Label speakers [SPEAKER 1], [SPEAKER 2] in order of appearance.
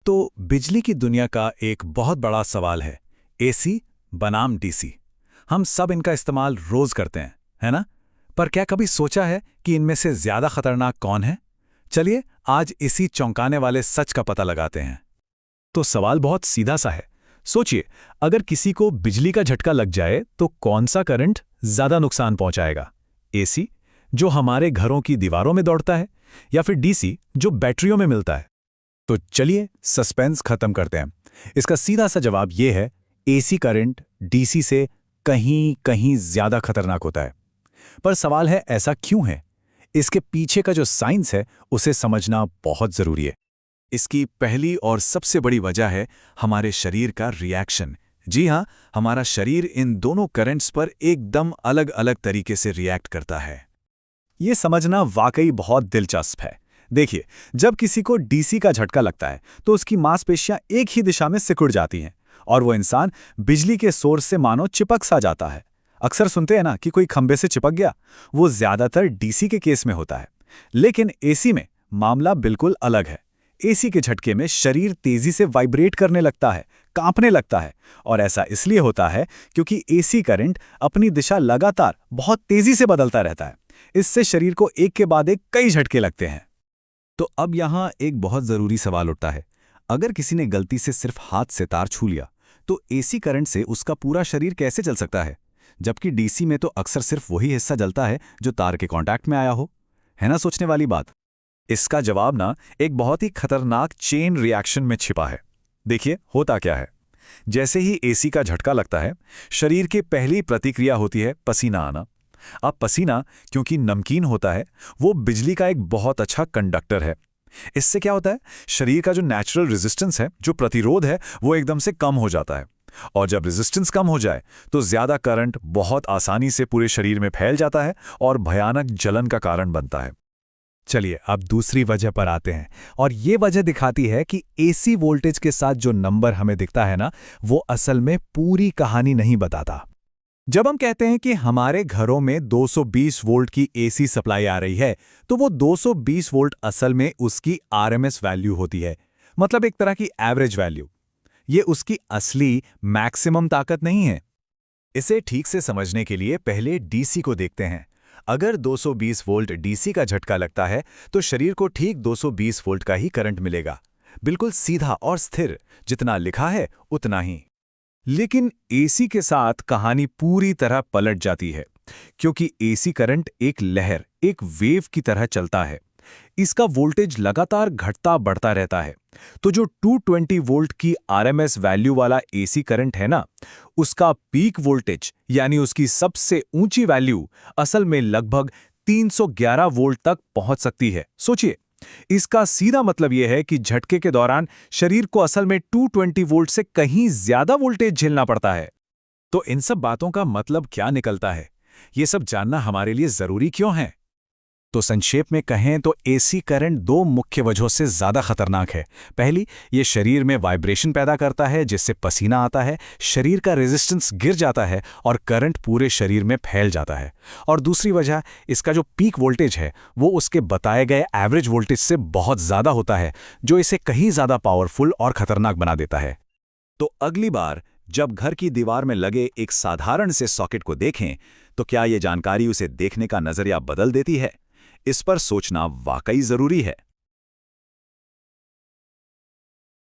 [SPEAKER 1] तो बिजली की दुनिया का एक बहुत बड़ा सवाल है एसी बनाम डीसी। हम सब इनका इस्तेमाल रोज करते हैं, है ना? पर क्या कभी सोचा है कि इनमें से ज्यादा खतरनाक कौन है? चलिए आज इसी चौंकाने वाले सच का पता लगाते हैं।
[SPEAKER 2] तो सवाल बहुत सीधा सा है। सोचिए, अगर किसी को बिजली का झटका लग जाए तो कौन सा करंट ज्यादा नुकसान पहुंचाएगा? एसी, जो हमारे घरों की दीवारों में दौड़ता है, या फिर डीसी, जो बैटरियों में मिलता है? तो चलिए सस्पेंस खत्म करते हैं। इसका सीधा सा जवाब यह है, एसी करंट डीसी से कहीं कहीं ज्यादा खतरनाक होता है। पर सवाल है, ऐसा क्यों है? इसके पीछे का जो साइंस है उसे समझना बहुत जरूरी है।
[SPEAKER 1] इसकी पहली और सबसे बड़ी वजह है हमारे शरीर का रिएक्शन। जी हाँ, हमारा शरीर इन दोनों करंट्स पर एकदम अलग अलग तरीके से रिएक्ट करता है।
[SPEAKER 2] ये समझना वाकई बहुत दिलचस्प है। देखिए, जब किसी को डीसी का झटका लगता है तो उसकी मांसपेशियां एक ही दिशा में सिकुड़ जाती हैं और वो इंसान बिजली के सोर्स से मानो चिपक सा जाता है। अक्सर सुनते हैं ना कि कोई खंबे से चिपक गया। वो ज्यादातर डीसी के केस में होता है, लेकिन एसी में मामला बिल्कुल अलग है। एसी के झटके में शरीर तेजी से वाइब्रेट करने लगता है, कांपने लगता है, और ऐसा इसलिए होता है क्योंकि एसी करंट अपनी दिशा लगातार बहुत तेजी से बदलता रहता है। इससे शरीर को एक के बाद एक कई झटके लगते हैं।
[SPEAKER 1] तो अब यहाँ एक बहुत ज़रूरी सवाल उठता है, अगर किसी ने गलती से सिर्फ हाथ से तार छू लिया तो एसी करंट से उसका पूरा शरीर कैसे जल सकता है? जबकि डीसी में तो अक्सर सिर्फ वही हिस्सा जलता है जो तार के कांटेक्ट में आया हो। है ना सोचने वाली बात? इसका जवाब ना एक बहुत ही खतरनाक चेन रिएक्शन में छिपा है। देखिए होता क्या है, जैसे ही एसी का झटका लगता है, शरीर की पहली प्रतिक्रिया होती है पसीना आना। अब पसीना क्योंकि नमकीन होता है, वो बिजली का एक बहुत अच्छा कंडक्टर है। इससे क्या होता है, शरीर का जो नेचुरल रेजिस्टेंस है, जो प्रतिरोध है, वो एकदम से कम हो जाता है। और जब रेजिस्टेंस कम हो जाए तो ज्यादा करंट बहुत आसानी से पूरे शरीर में फैल जाता है और भयानक जलन का कारण बनता है।
[SPEAKER 2] चलिए अब दूसरी वजह पर आते हैं, और ये वजह दिखाती है कि एसी वोल्टेज के साथ जो नंबर हमें दिखता है ना, वो असल में पूरी कहानी नहीं बताता। जब हम कहते हैं कि हमारे घरों में 220 वोल्ट की एसी सप्लाई आ रही है, तो वो 220 वोल्ट असल में उसकी आरएमएस वैल्यू होती है, मतलब एक तरह की एवरेज वैल्यू। ये उसकी असली मैक्सिमम ताकत नहीं है।
[SPEAKER 1] इसे ठीक से समझने के लिए पहले डीसी को देखते हैं। अगर 220 वोल्ट डीसी का झटका लगता है तो शरीर को ठीक 220 वोल्ट का ही करंट मिलेगा, बिल्कुल सीधा और स्थिर, जितना लिखा है उतना ही।
[SPEAKER 2] लेकिन एसी के साथ कहानी पूरी तरह पलट जाती है, क्योंकि एसी करंट एक लहर, एक वेव की तरह चलता है। इसका वोल्टेज लगातार घटता बढ़ता रहता है। तो जो 220 वोल्ट की आरएमएस वैल्यू वाला एसी करंट है ना, उसका पीक वोल्टेज यानी उसकी सबसे ऊंची वैल्यू असल में लगभग 311 वोल्ट तक पहुंच सकती है। सोचिए, इसका सीधा मतलब यह है कि झटके के दौरान शरीर को असल में 220 वोल्ट से कहीं ज्यादा वोल्टेज झेलना पड़ता है।
[SPEAKER 1] तो इन सब बातों का मतलब क्या निकलता है? ये सब जानना हमारे लिए जरूरी क्यों है?
[SPEAKER 2] तो संक्षेप में कहें तो एसी करंट दो मुख्य वजहों से ज्यादा खतरनाक है। पहली, ये शरीर में वाइब्रेशन पैदा करता है, जिससे पसीना आता है, शरीर का रेजिस्टेंस गिर जाता है और करंट पूरे शरीर में फैल जाता है। और दूसरी वजह, इसका जो पीक वोल्टेज है वो उसके बताए गए एवरेज वोल्टेज से बहुत ज्यादा होता है, जो इसे कहीं ज्यादा पावरफुल और खतरनाक बना देता है।
[SPEAKER 1] तो अगली बार जब घर की दीवार में लगे एक साधारण से सॉकेट को देखें, तो क्या ये जानकारी उसे देखने का नजरिया बदल देती है? इस पर सोचना वाकई जरूरी है।